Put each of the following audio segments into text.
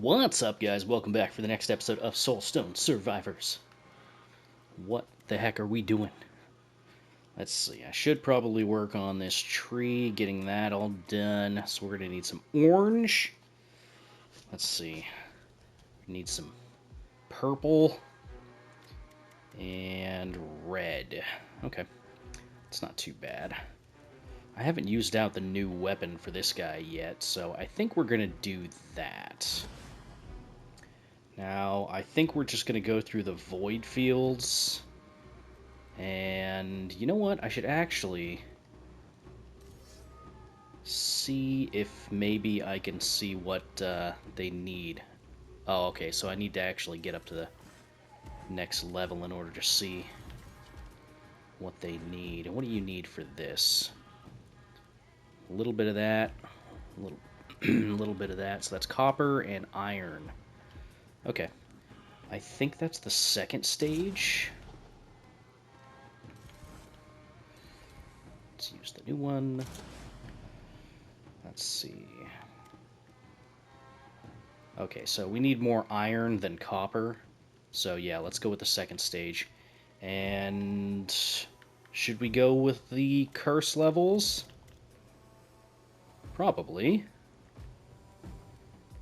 What's up, guys? Welcome back for the next episode of Soulstone Survivors. What the heck are we doing? Let's see. I should probably work on this tree, getting that all done. So we're going to need some orange. Let's see. We need some purple and red. Okay. It's not too bad. I haven't used out the new weapon for this guy yet, so I think we're going to do that. Now, I think we're just going to go through the void fields. And you know what? I should actually see if maybe I can see what they need. Oh, okay, so I need to actually get up to the next level in order to see what they need. And what do you need for this? A little bit of that, a little, a little bit of that. So that's copper and iron. Okay, I think that's the second stage. Let's use the new one. Let's see. Okay, so we need more iron than copper. So yeah, let's go with the second stage. And should we go with the curse levels? Probably.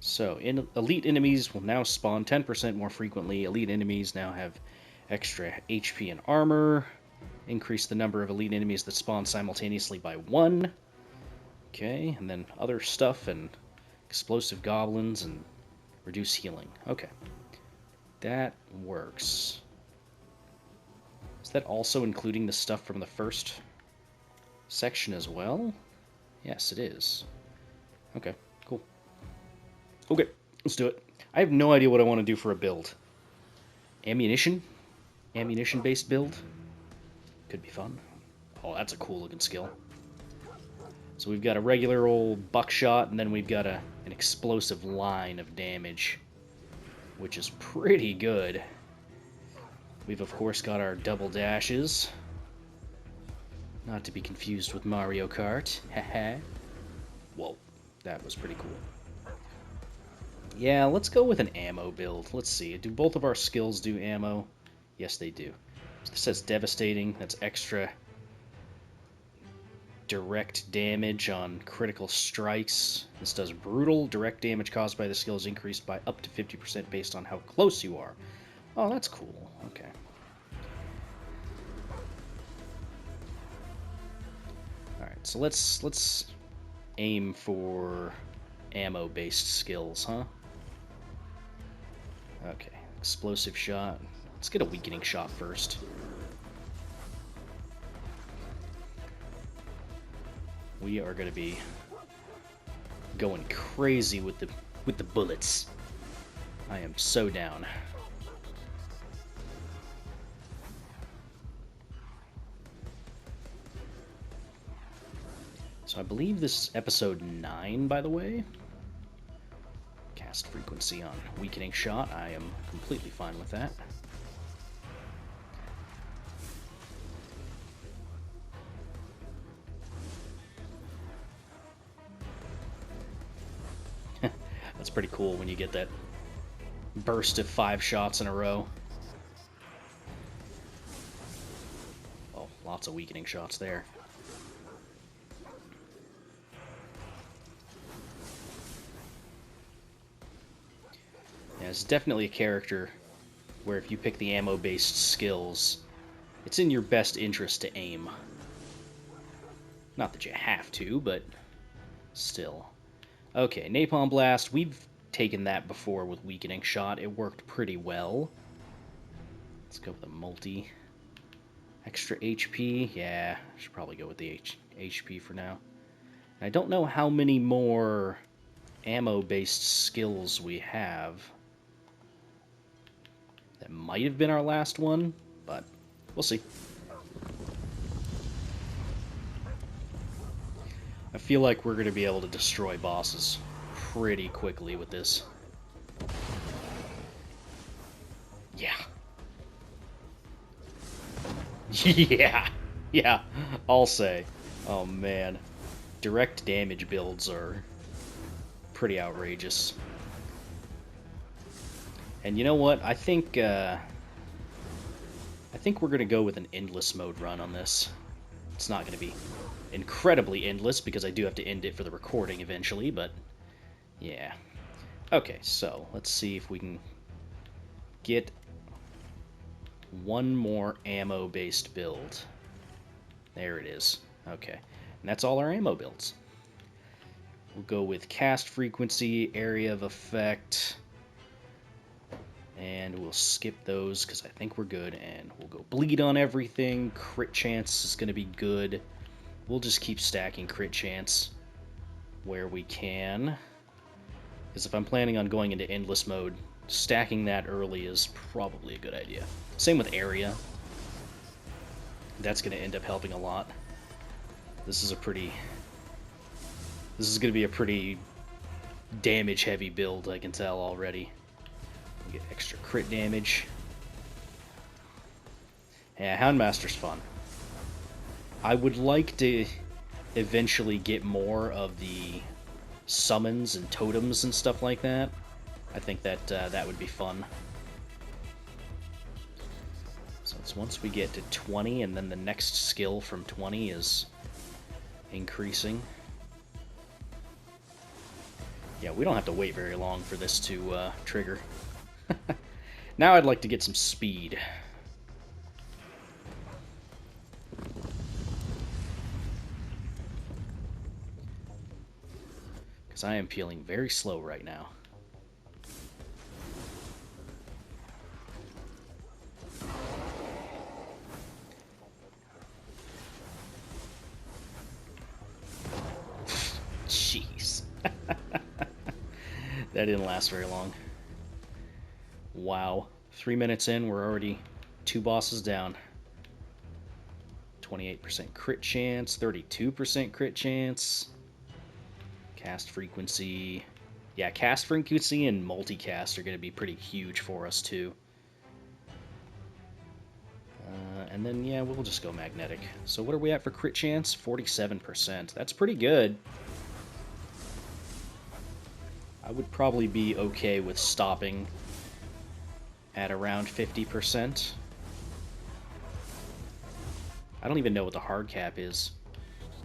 So, elite enemies will now spawn 10% more frequently. Elite enemies now have extra HP and armor. Increase the number of elite enemies that spawn simultaneously by 1. Okay, and then other stuff and explosive goblins and reduce healing. Okay. That works. Is that also including the stuff from the first section as well? Yes, it is. Okay, cool. Okay, let's do it. I have no idea what I want to do for a build. Ammunition? Ammunition-based build? Could be fun. Oh, that's a cool looking skill. So we've got a regular old buckshot, and then we've got an explosive line of damage, which is pretty good. We've, of course, got our double dashes. Not to be confused with Mario Kart. Haha. Whoa, that was pretty cool. Yeah, let's go with an ammo build. Let's see. Do both of our skills do ammo? Yes, they do. So this says devastating. That's extra direct damage on critical strikes. This does brutal. Direct damage caused by the skill is increased by up to 50% based on how close you are. Oh, that's cool. Okay. Alright, so let's aim for ammo-based skills, huh? Okay, explosive shot. Let's get a weakening shot first. We are going to be going crazy with the bullets. I am so down. So I believe this is episode 9, by the way. Cast frequency on weakening shot. I am completely fine with that. That's pretty cool when you get that burst of 5 shots in a row. Oh, lots of weakening shots there. Yeah, it's definitely a character where if you pick the ammo-based skills, it's in your best interest to aim. Not that you have to, but still. Okay, Napalm Blast. We've taken that before with Weakening Shot. It worked pretty well. Let's go with a multi. Extra HP. Yeah, I should probably go with the HP for now. And I don't know how many more ammo-based skills we have. That might have been our last one, but we'll see. I feel like we're going to be able to destroy bosses pretty quickly with this. Yeah. Yeah, I'll say. Oh man. Direct damage builds are pretty outrageous. And you know what? I think we're gonna go with an endless mode run on this. It's not gonna be incredibly endless because I do have to end it for the recording eventually, but yeah. Okay, so let's see if we can get one more ammo-based build. There it is. Okay. And that's all our ammo builds. We'll go with cast frequency, area of effect, and we'll skip those because I think we're good, and we'll go bleed on everything. Crit chance is going to be good. We'll just keep stacking crit chance where we can, because if I'm planning on going into endless mode, stacking that early is probably a good idea. Same with area. That's going to end up helping a lot. This is going to be a pretty damage-heavy build, I can tell already. We get extra crit damage. Yeah, Houndmaster's fun. I would like to eventually get more of the summons and totems and stuff like that. I think that that would be fun. So it's once we get to 20, and then the next skill from 20 is increasing. Yeah, we don't have to wait very long for this to trigger. Now I'd like to get some speed. Because I am feeling very slow right now. Jeez. That didn't last very long. Wow. 3 minutes in, we're already 2 bosses down. 28% crit chance, 32% crit chance. Cast frequency. Yeah, cast frequency and multicast are going to be pretty huge for us, too. And then, yeah, we'll just go magnetic. So what are we at for crit chance? 47%. That's pretty good. I would probably be okay with stopping at around 50%. I don't even know what the hard cap is,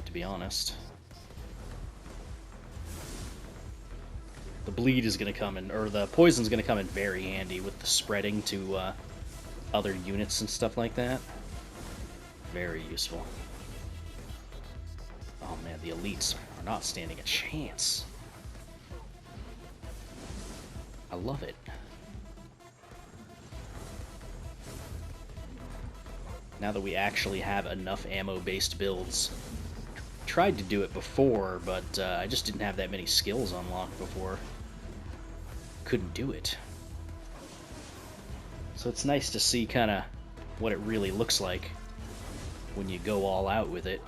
to be honest. The bleed is going to come in, or the poison's going to come in very handy with the spreading to other units and stuff like that. Very useful. Oh man, the elites are not standing a chance. I love it. Now that we actually have enough ammo-based builds. Tried to do it before, but I just didn't have that many skills unlocked before. Couldn't do it. So it's nice to see kind of what it really looks like when you go all out with it.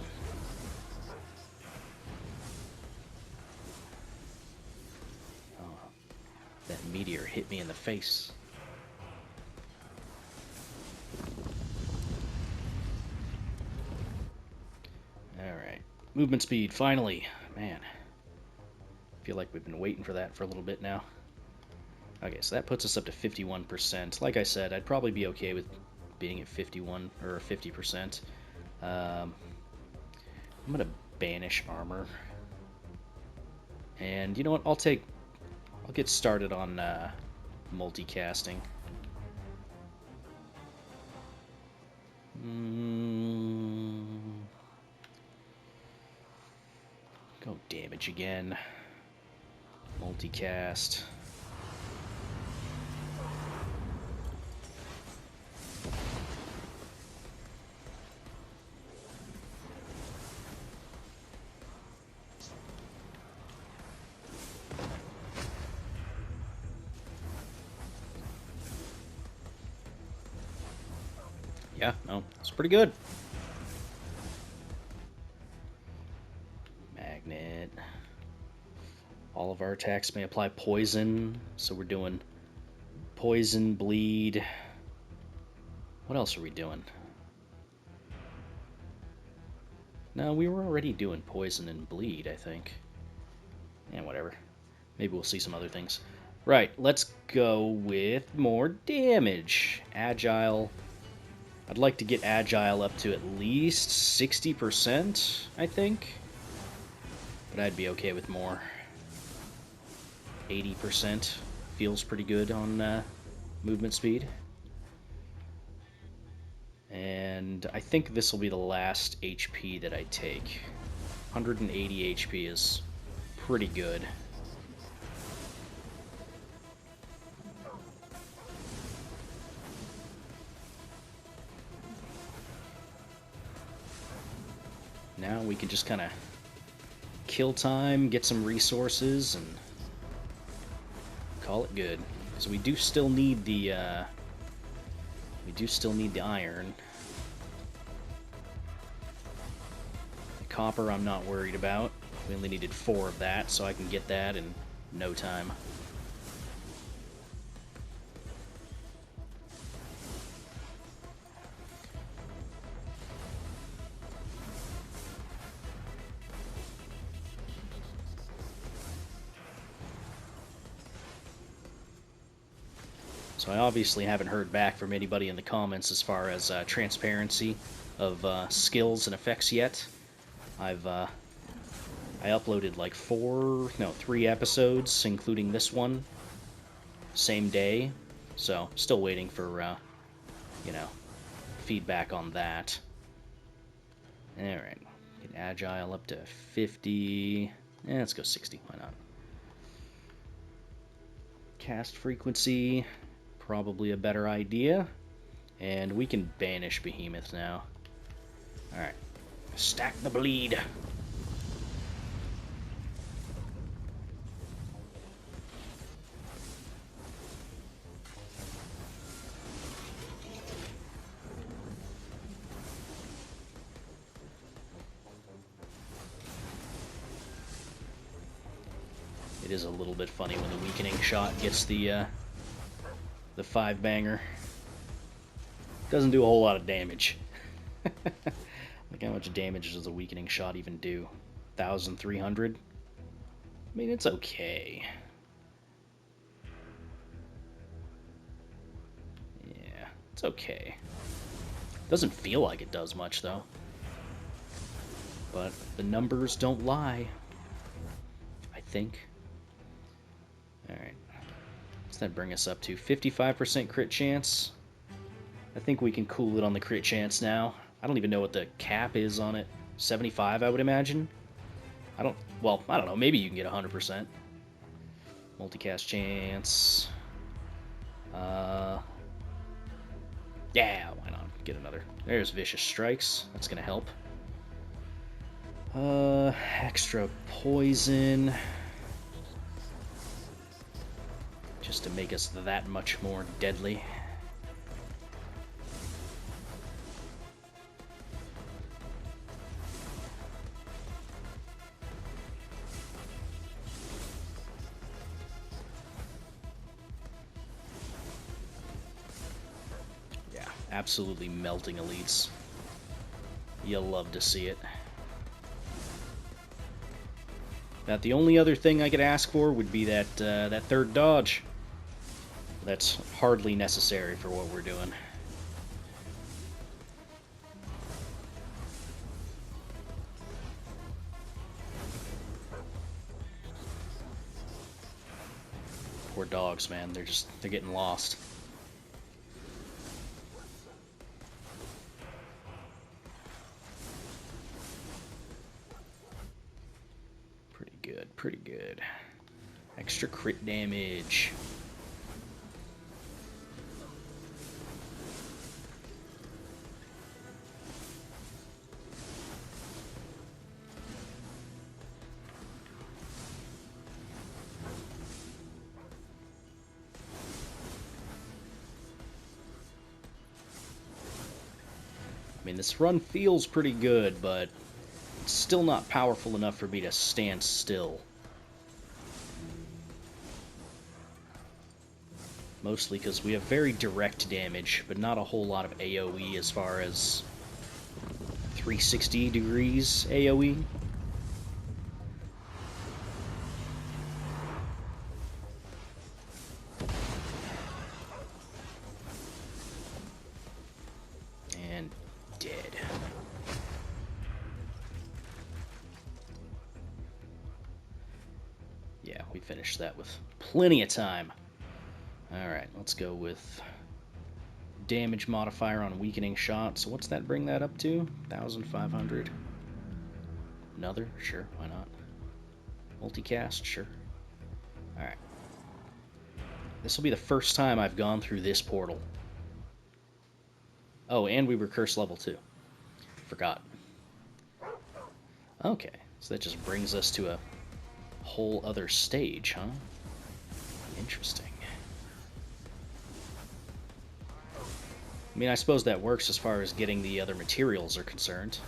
Oh, that meteor hit me in the face. Alright. Movement speed, finally. Man. I feel like we've been waiting for that for a little bit now. Okay, so that puts us up to 51%. Like I said, I'd probably be okay with being at 51 or 50%. I'm gonna banish armor, and you know what? I'll get started on multicasting. Go damage again. Multicast. Yeah, no, it's pretty good. Magnet. All of our attacks may apply poison, so we're doing poison, bleed. What else are we doing? No, we were already doing poison and bleed, I think. And whatever. Maybe we'll see some other things. Right, let's go with more damage. Agile. I'd like to get Agile up to at least 60%, I think. But I'd be okay with more. 80% feels pretty good on movement speed. And I think this will be the last HP that I take. 180 HP is pretty good. Now we can just kind of kill time, get some resources, and call it good. So we do still need the iron. The copper I'm not worried about. We only needed 4 of that, so I can get that in no time. So I obviously haven't heard back from anybody in the comments as far as transparency of skills and effects yet. I uploaded like 3 episodes, including this one, same day. So still waiting for feedback on that. All right, get agile up to 50. Let's go 60. Why not? Cast frequency. Probably a better idea. And we can banish behemoths now. Alright. Stack the bleed. It is a little bit funny when the weakening shot gets the 5-banger. Doesn't do a whole lot of damage. Like, how much damage does a weakening shot even do? 1,300? I mean, it's okay. Yeah, it's okay. Doesn't feel like it does much, though. But the numbers don't lie. I think. Alright. Does that bring us up to 55% crit chance? I think we can cool it on the crit chance now. I don't even know what the cap is on it. 75, I would imagine. I don't know. Maybe you can get 100%. Multicast chance. Yeah, why not? Get another. There's Vicious Strikes. That's going to help. Extra poison. Just to make us that much more deadly. Yeah, absolutely melting elites. You'll love to see it. Now, the only other thing I could ask for would be that that third dodge. That's hardly necessary for what we're doing. Poor dogs, man. They're getting lost. Pretty good. Extra crit damage. I mean, this run feels pretty good, but it's still not powerful enough for me to stand still. Mostly because we have very direct damage, but not a whole lot of AoE as far as 360 degrees AoE. finish that with plenty of time. Alright, let's go with damage modifier on weakening shot. So what's that bring that up to? 1,500. Another? Sure, why not? Multicast? Sure. Alright. This will be the first time I've gone through this portal. Oh, and we were curse level 2. Forgot. Okay, so that just brings us to a whole other stage, huh? Interesting. I mean, I suppose that works as far as getting the other materials are concerned.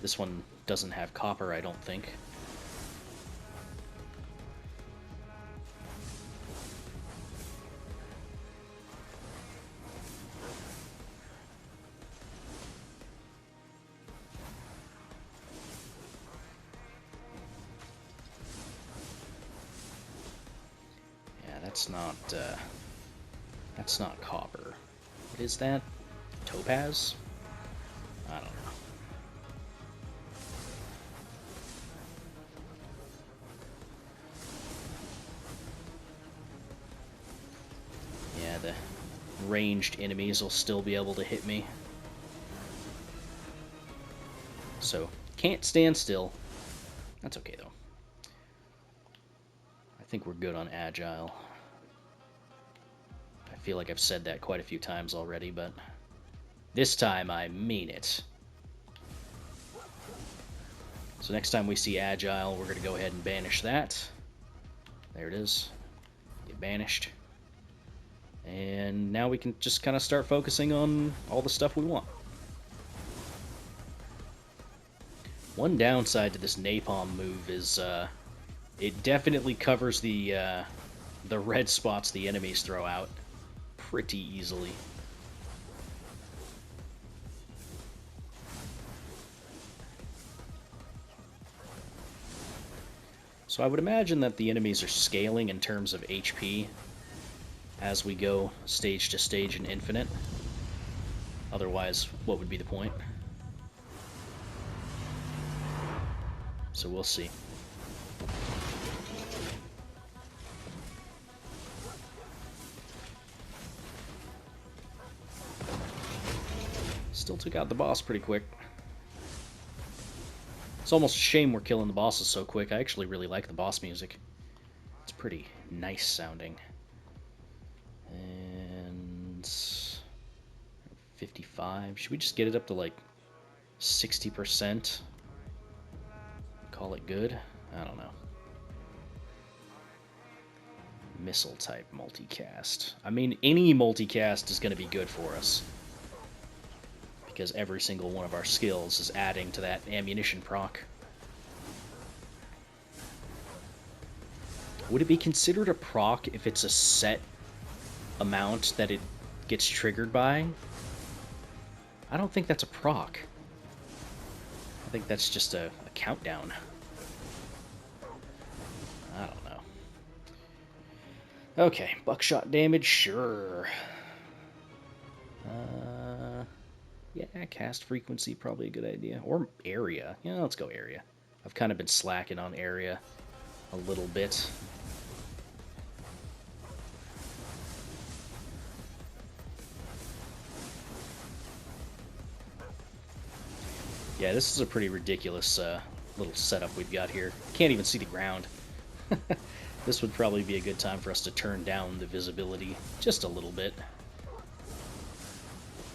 This one doesn't have copper, I don't think. That's not copper. What is that? Topaz? I don't know. Yeah, the ranged enemies will still be able to hit me. So, can't stand still. That's okay, though. I think we're good on agile. I feel like I've said that quite a few times already, but this time I mean it. So next time we see agile, we're going to go ahead and banish that. There it is. Get banished. And now we can just kind of start focusing on all the stuff we want. One downside to this napalm move is it definitely covers the red spots the enemies throw out pretty easily. So I would imagine that the enemies are scaling in terms of HP as we go stage to stage in Infinite. Otherwise, what would be the point? So we'll see. Still took out the boss pretty quick. It's almost a shame we're killing the bosses so quick. I actually really like the boss music. It's pretty nice sounding. And 55. Should we just get it up to like 60%? Call it good? I don't know. Missile type multicast. I mean, any multicast is going to be good for us, because every single one of our skills is adding to that ammunition proc. Would it be considered a proc if it's a set amount that it gets triggered by? I don't think that's a proc. I think that's just a countdown. I don't know. Okay, buckshot damage, sure. Yeah, cast frequency, probably a good idea. Or area. Yeah, let's go area. I've kind of been slacking on area a little bit. Yeah, this is a pretty ridiculous little setup we've got here. Can't even see the ground. This would probably be a good time for us to turn down the visibility just a little bit.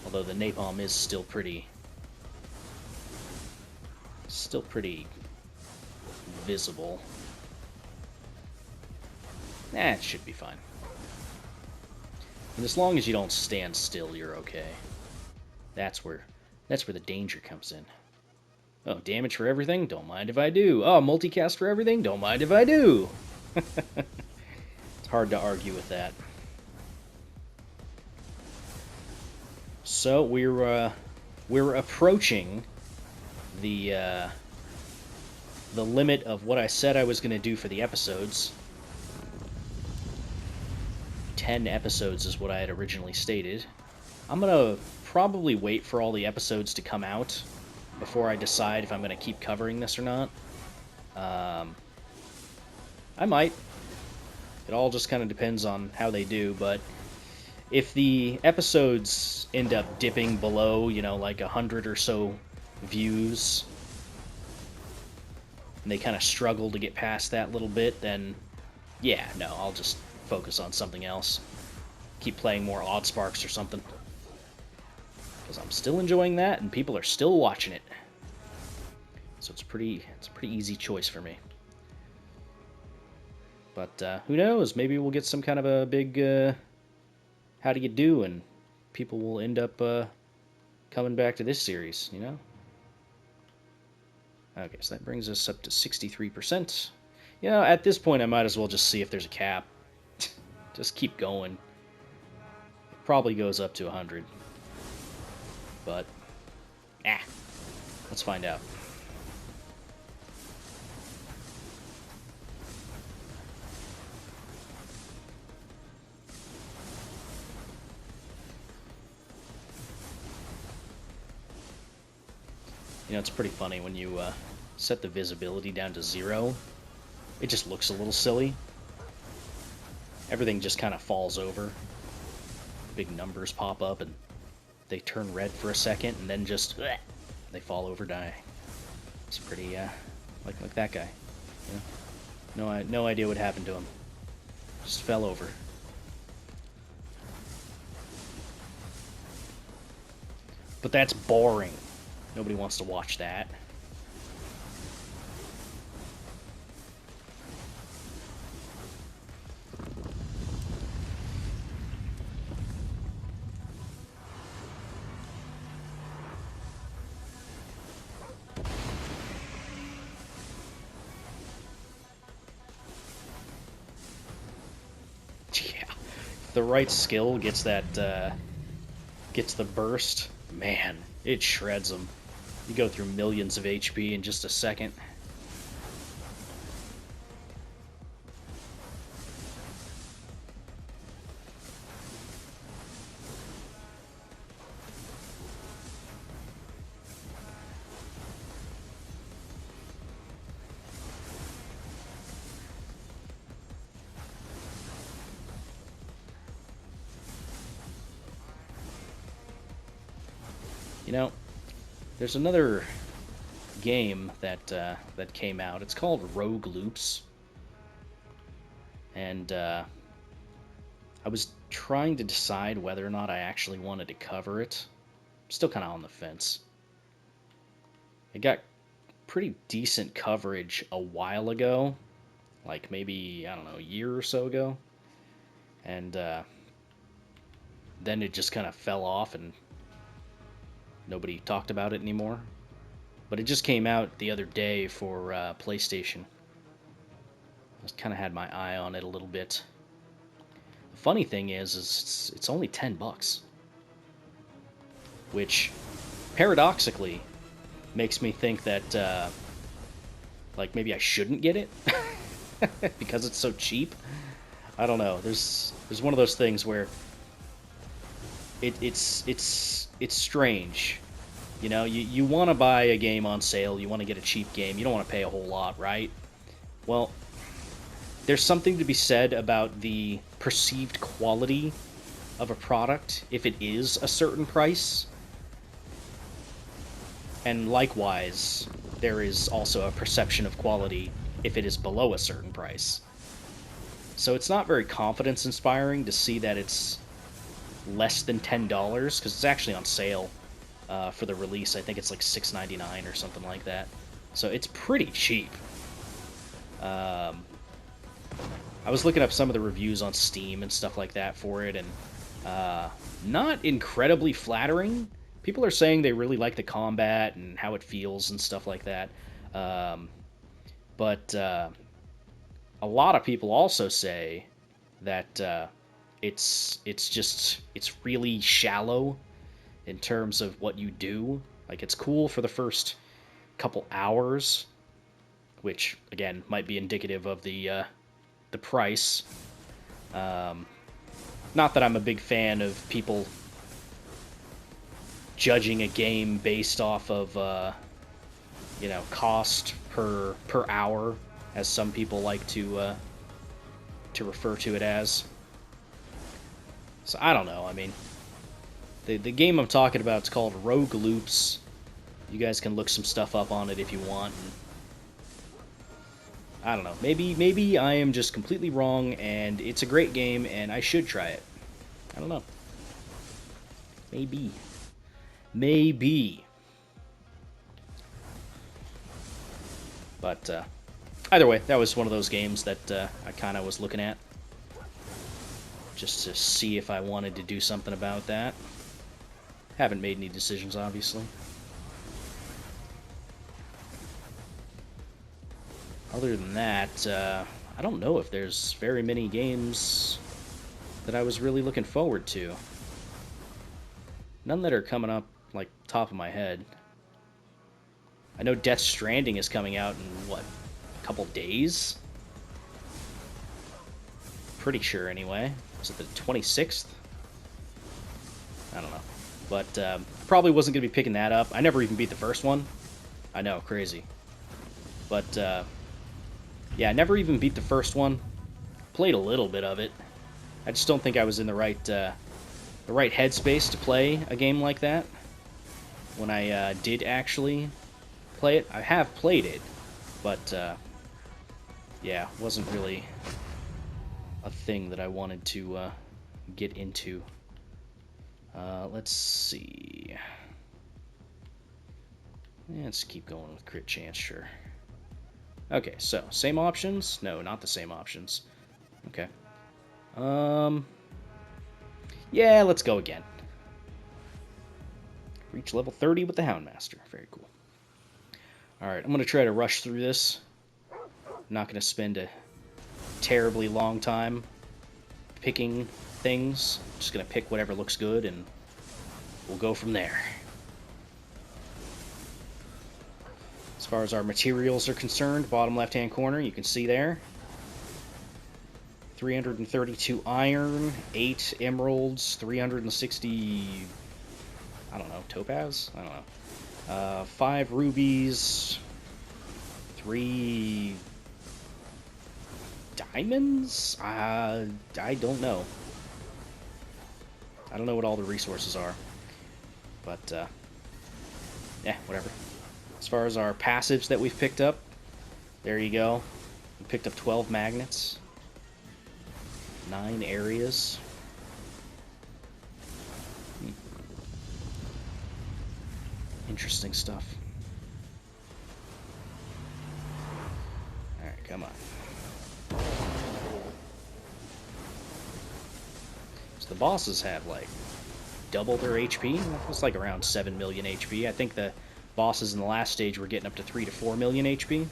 Although the napalm is still pretty visible. It should be fine. And as long as you don't stand still, you're okay. That's where the danger comes in. Oh, damage for everything? Don't mind if I do. Oh, multicast for everything? Don't mind if I do. It's hard to argue with that. So we're approaching the limit of what I said I was going to do for the episodes. 10 episodes is what I had originally stated. I'm going to probably wait for all the episodes to come out before I decide if I'm going to keep covering this or not. I might. It all just kind of depends on how they do, but if the episodes end up dipping below, like 100 or so views, and they kind of struggle to get past that little bit, then yeah, no, I'll just focus on something else. Keep playing more Odd Sparks or something. Because I'm still enjoying that, and people are still watching it. So it's a pretty easy choice for me. But who knows? Maybe we'll get some kind of a big how do you do, and people will end up coming back to this series, Okay, so that brings us up to 63%. At this point, I might as well just see if there's a cap. Just keep going. It probably goes up to 100. But, let's find out. It's pretty funny when you set the visibility down to 0. It just looks a little silly. Everything just kind of falls over. Big numbers pop up and they turn red for a second and then just they fall over, die. It's pretty like that guy. No idea what happened to him. Just fell over. But that's boring. Nobody wants to watch that. Yeah, if the right skill gets that, gets the burst, man, it shreds them. You go through millions of HP in just a second. There's another game that came out. It's called Rogue Loops, and I was trying to decide whether or not I actually wanted to cover it. I'm still kind of on the fence. It got pretty decent coverage a while ago, like maybe, I don't know, a year or so ago, and then it just kind of fell off and nobody talked about it anymore. But it just came out the other day for PlayStation. I kind of had my eye on it a little bit. The funny thing is it's only $10, which paradoxically makes me think that like maybe I shouldn't get it because it's so cheap. I don't know. There's one of those things where it's strange. You want to buy a game on sale, you want to get a cheap game, you don't want to pay a whole lot, right? Well, there's something to be said about the perceived quality of a product if it is a certain price. And likewise, there is also a perception of quality if it is below a certain price. So it's not very confidence-inspiring to see that it's less than $10, because it's actually on sale for the release. I think it's like $6.99 or something like that. So it's pretty cheap. I was looking up some of the reviews on Steam and stuff like that for it, and not incredibly flattering. People are saying they really like the combat and how it feels and stuff like that. But a lot of people also say that it's really shallow in terms of what you do. Like, it's cool for the first couple hours, which again might be indicative of the price. Not that I'm a big fan of people judging a game based off of cost per hour. as some people like to refer to it as. So I don't know. I mean, the game I'm talking about is called Rogue Loops. You guys can look some stuff up on it if you want. And I don't know. Maybe I am just completely wrong, and it's a great game, and I should try it. I don't know. Maybe. Maybe. But either way, that was one of those games that I kind of was looking at, just to see if I wanted to do something about that. Haven't made any decisions, obviously. Other than that, I don't know if there's very many games that I was really looking forward to. None that are coming up, like, top of my head. I know Death Stranding is coming out in, what, a couple days? Pretty sure, anyway. Is it the 26th? I don't know. But I probably wasn't going to be picking that up. I never even beat the first one. I know, crazy. But, yeah, I never even beat the first one. Played a little bit of it. I just don't think I was in the right headspace to play a game like that. When I did actually play it. I have played it, but, yeah, wasn't really a thing that I wanted to get into. Let's see. Let's keep going with crit chance, sure. Okay, so, same options? No, not the same options. Okay. Yeah, let's go again. Reach level 30 with the Houndmaster. Very cool. Alright, I'm going to try to rush through this. I'm not going to spend a terribly long time picking things. I'm just going to pick whatever looks good, and we'll go from there. As far as our materials are concerned, bottom left-hand corner, you can see there. 332 iron, 8 emeralds, 360... I don't know, topaz? I don't know. 5 rubies, 3 diamonds? I don't know. I don't know what all the resources are. But, yeah, whatever. As far as our passives that we've picked up, there you go. We picked up 12 magnets. 9 areas. Interesting stuff. Alright, come on. So the bosses have, like, double their HP. It's like around 7 million HP. I think the bosses in the last stage were getting up to 3 to 4 million HP.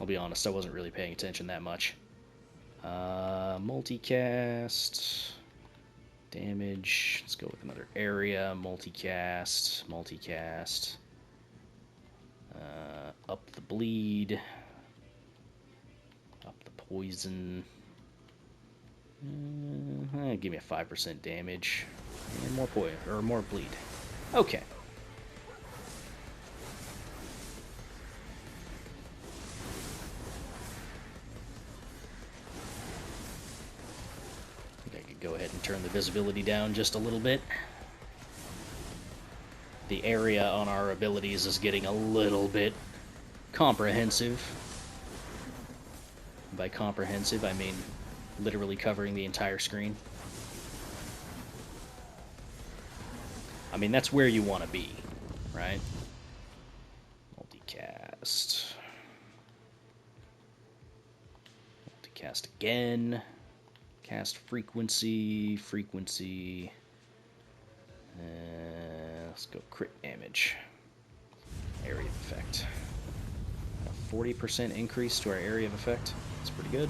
I'll be honest, I wasn't really paying attention that much. Multicast... damage. Let's go with another area. Multicast. Multicast. Up the bleed. Up the poison. Give me a 5% damage. And more poison, or more bleed. Okay. Go ahead and turn the visibility down just a little bit. The area on our abilities is getting a little bit comprehensive. By comprehensive, I mean literally covering the entire screen. I mean, that's where you want to be, right? Multicast. Multicast again. Cast frequency, let's go crit damage. Area of effect. A 40% increase to our area of effect. That's pretty good.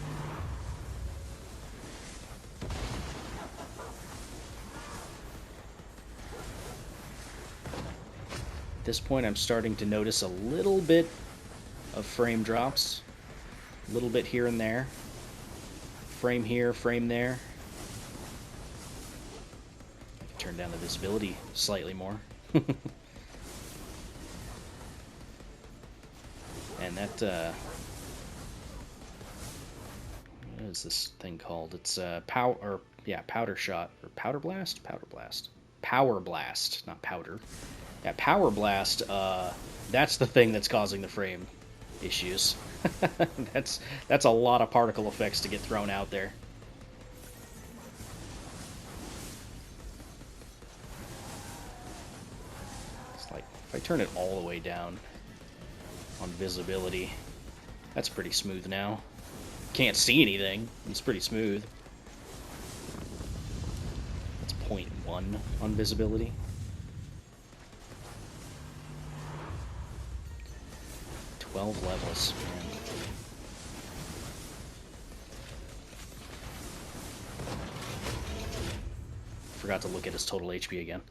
At this point, I'm starting to notice a little bit of frame drops. A little bit here and there. Frame here, frame there. I can turn down the visibility slightly more. man, that, what is this thing called? It's, powder shot, or powder blast? Powder blast. Power blast, not powder. Yeah, power blast, that's the thing that's causing the frame issues. That's a lot of particle effects to get thrown out there. It's like, if I turn it all the way down on visibility, that's pretty smooth now. Can't see anything. It's pretty smooth. That's 0.1 on visibility. Levels, man. Forgot to look at his total HP again.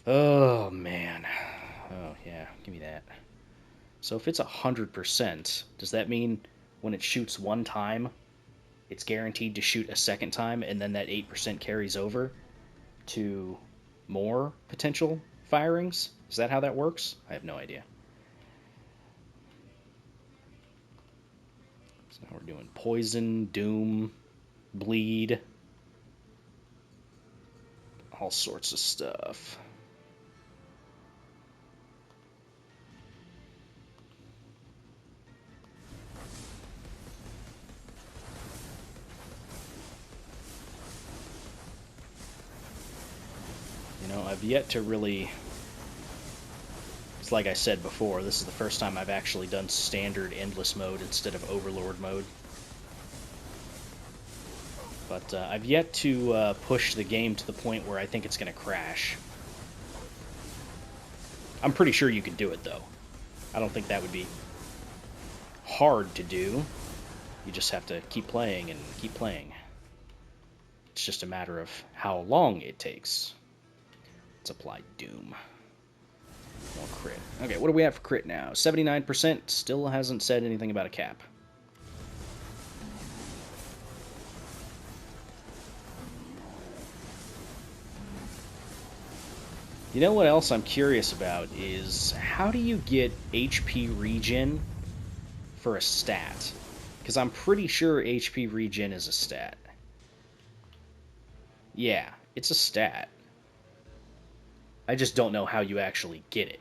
Oh, man. Oh, yeah, give me that. So if it's 100%, does that mean when it shoots one time, it's guaranteed to shoot a second time, and then that 8% carries over to more potential firings? Is that how that works? I have no idea. We're doing poison, doom, bleed, all sorts of stuff. You know, I've yet to really... It's like I said before, this is the first time I've actually done standard endless mode instead of overlord mode. But I've yet to push the game to the point where I think it's going to crash. I'm pretty sure you can do it, though. I don't think that would be hard to do. You just have to keep playing and keep playing. It's just a matter of how long it takes. Let's apply Doom. No crit. Okay, what do we have for crit now? 79%. Still hasn't said anything about a cap. You know what else I'm curious about is how do you get HP regen for a stat? Because I'm pretty sure HP regen is a stat. Yeah, it's a stat. I just don't know how you actually get it.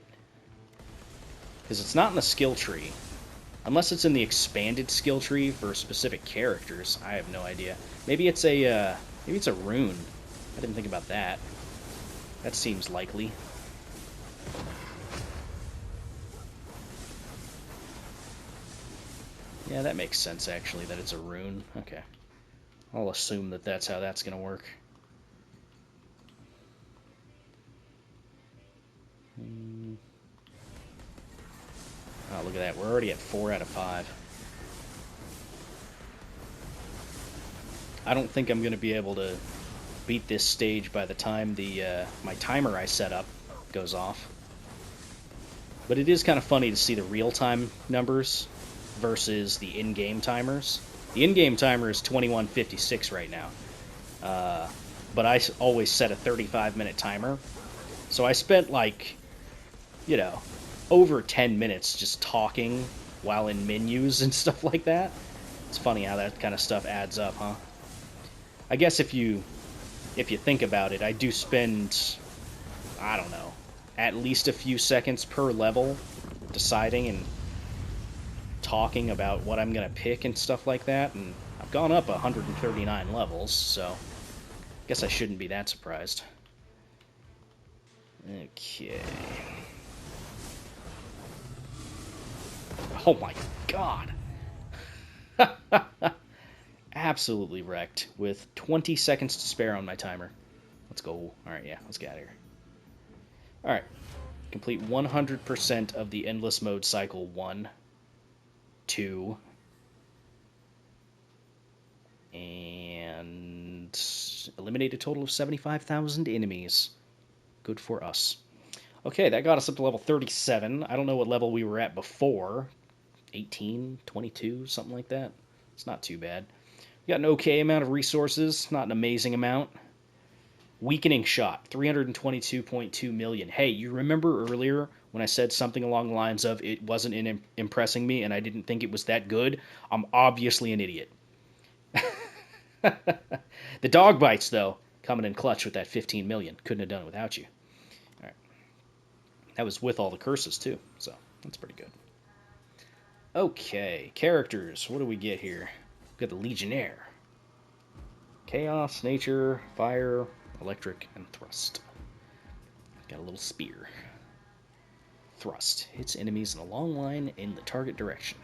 Because it's not in the skill tree. Unless it's in the expanded skill tree for specific characters, I have no idea. Maybe it's a rune. I didn't think about that. That seems likely. Yeah, that makes sense, actually, that it's a rune. Okay. I'll assume that that's how that's going to work. Oh, look at that. We're already at 4 out of 5. I don't think I'm going to be able to beat this stage by the time my timer I set up goes off. But it is kind of funny to see the real-time numbers versus the in-game timers. The in-game timer is 21:56 right now. But I always set a 35-minute timer. So I spent, like, you know, over 10 minutes just talking while in menus and stuff like that. It's funny how that kind of stuff adds up, huh? I guess if you think about it, I do spend, I don't know, at least a few seconds per level deciding and talking about what I'm going to pick and stuff like that, and I've gone up 139 levels, so I guess I shouldn't be that surprised. Okay. Oh my god! Absolutely wrecked with 20 seconds to spare on my timer. Let's go. Alright, yeah, let's get out of here. Alright. Complete 100% of the endless mode cycle 1, 2, and eliminate a total of 75,000 enemies. Good for us. Okay, that got us up to level 37. I don't know what level we were at before. 18, 22, something like that. It's not too bad. We got an okay amount of resources, not an amazing amount. Weakening shot, 322.2 million. Hey, you remember earlier when I said something along the lines of it wasn't impressing me and I didn't think it was that good? I'm obviously an idiot. The dog bites, though, coming in clutch with that 15 million. Couldn't have done it without you. All right. That was with all the curses, too, so that's pretty good. Okay, characters. What do we get here? We got the Legionnaire. Chaos, Nature, Fire, Electric, and Thrust. Got a little spear. Thrust. Hits enemies in a long line in the target direction.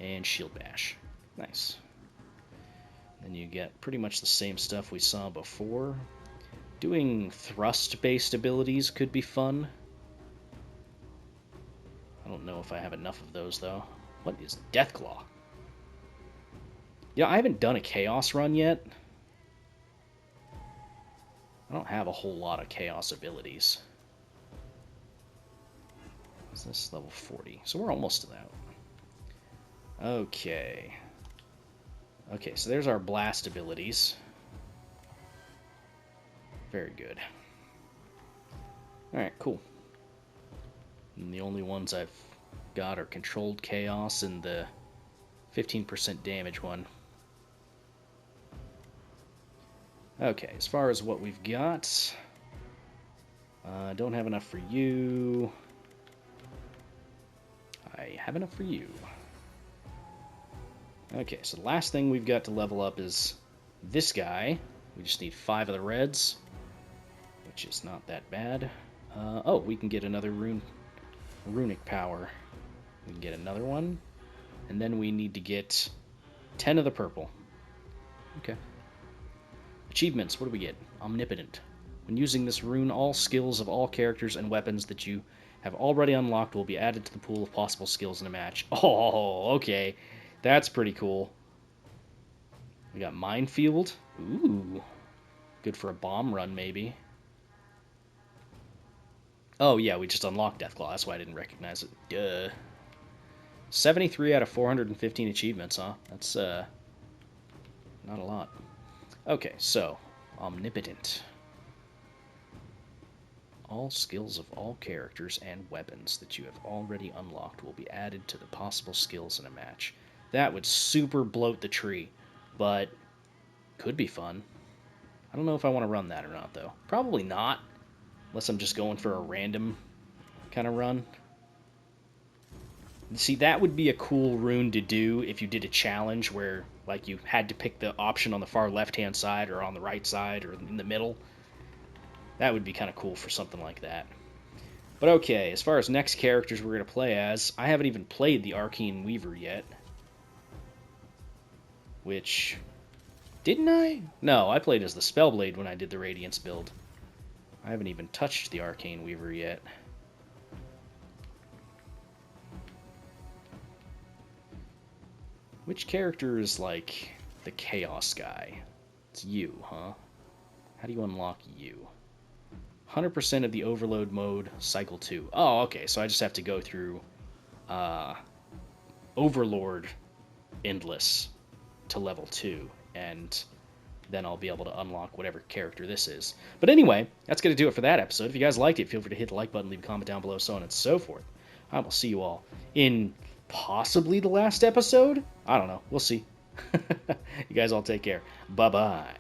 And Shield Bash. Nice. Then you get pretty much the same stuff we saw before. Doing thrust-based abilities could be fun. I don't know if I have enough of those, though. What is Deathclaw? Yeah, I haven't done a Chaos run yet. I don't have a whole lot of Chaos abilities. Is this level 40? So we're almost to that. Okay. Okay, so there's our blast abilities. Very good. Alright, cool. And the only ones I've got are Controlled Chaos and the 15% damage one. Okay, as far as what we've got, don't have enough for you. I have enough for you. Okay, so the last thing we've got to level up is this guy. We just need 5 of the reds, which is not that bad. Oh, we can get another runic power. We can get another one, and then we need to get 10 of the purple. Okay. Achievements, what do we get? Omnipotent. When using this rune, all skills of all characters and weapons that you have already unlocked will be added to the pool of possible skills in a match. Oh, okay. That's pretty cool. We got Minefield. Ooh. Good for a bomb run, maybe. Oh, yeah, we just unlocked Deathclaw. That's why I didn't recognize it. Duh. 73 out of 415 achievements, huh? That's, not a lot. Okay, so, Omnipotent. All skills of all characters and weapons that you have already unlocked will be added to the possible skills in a match. That would super bloat the tree, but could be fun. I don't know if I want to run that or not, though. Probably not, unless I'm just going for a random kind of run. See, that would be a cool rune to do if you did a challenge where, like, you had to pick the option on the far left-hand side or on the right side or in the middle. That would be kind of cool for something like that. But okay, as far as next characters we're going to play as, I haven't even played the Arcane Weaver yet. Which... Didn't I? No, I played as the Spellblade when I did the Radiance build. I haven't even touched the Arcane Weaver yet. Which character is, like, the Chaos guy? It's you, huh? How do you unlock you? 100% of the Overload mode, Cycle 2. Oh, okay, so I just have to go through Overlord Endless to level 2, and then I'll be able to unlock whatever character this is. But anyway, that's going to do it for that episode. If you guys liked it, feel free to hit the like button, leave a comment down below, so on and so forth. I will see you all in possibly the last episode? I don't know. We'll see. You guys all take care. Bye-bye.